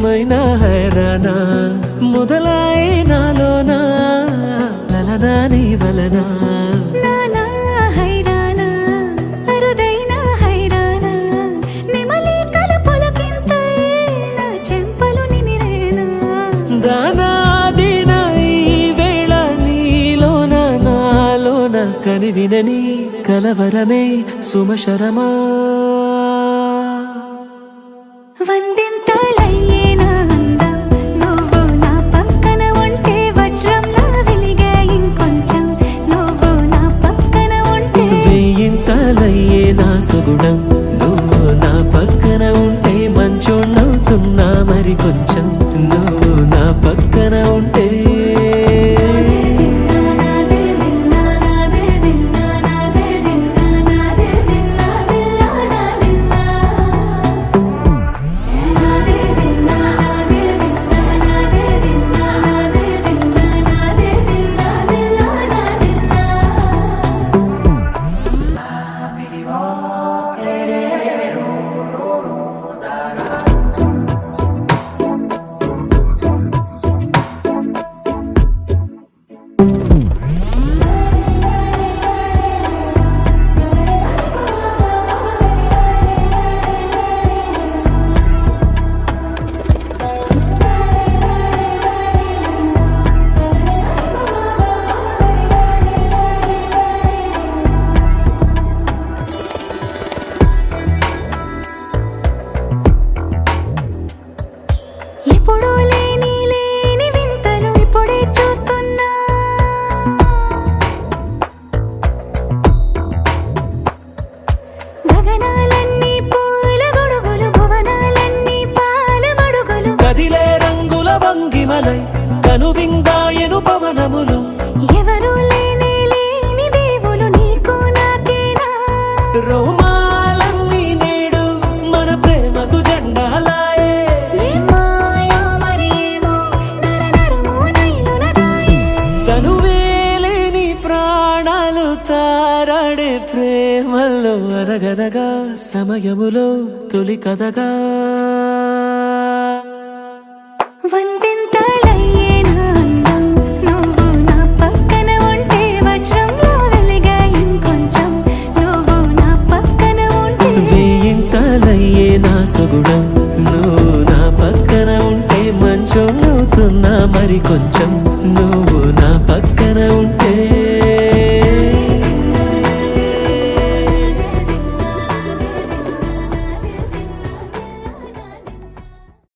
ఏమైనా హైరానా మొదలాయి నాలోనా లలనా నీ వలనా కని వినని కలవరమే సుమశరమా వందింతలయ్యేనా అందం నువ్వు నా పక్కన ఉంటే వజ్రంలా వెలిగే ఇంకొంచెం నువ్వు నా పక్కన ఉంటే వెయ్యింతలయ్యేనా సుగుణం నువ్వు నా పక్కన ఉంటే మంచోణ్ణవుతున్నా మరి కొంచెం నువ్వు నా పక్కన ఉంటే ఎప్పుడూ లేని వింతలు ఇప్పుడే చూస్తున్నా గగనాలన్నీ పూల గొడుగులు భువనాలన్నీ పాల మడుగులు కదిలే రంగుల భంగిమలై కనువిందాయను పవనములు ఎవరు లేని దేవులు నీకు నాకేనా రోమాలన్నీ నేడు మన ప్రేమకు జెండాలాయే తనువేలేని ప్రాణాలు తారాడే ప్రేమల్లో అరగనగా సమయములో తొలి కథగా వందింతలయ్యేనా అందం నువ్వు నా పక్కన ఉంటే వజ్రంలా వెలిగే ఇంకొంచెం నువ్వు నా పక్కన ఉంటే వెయ్యింతలయ్యేనా సుగుణం నువ్వు నా పక్కన ఉంటే మంచోణ్ణవుతున్నా మరి కొంచెం నువ్వు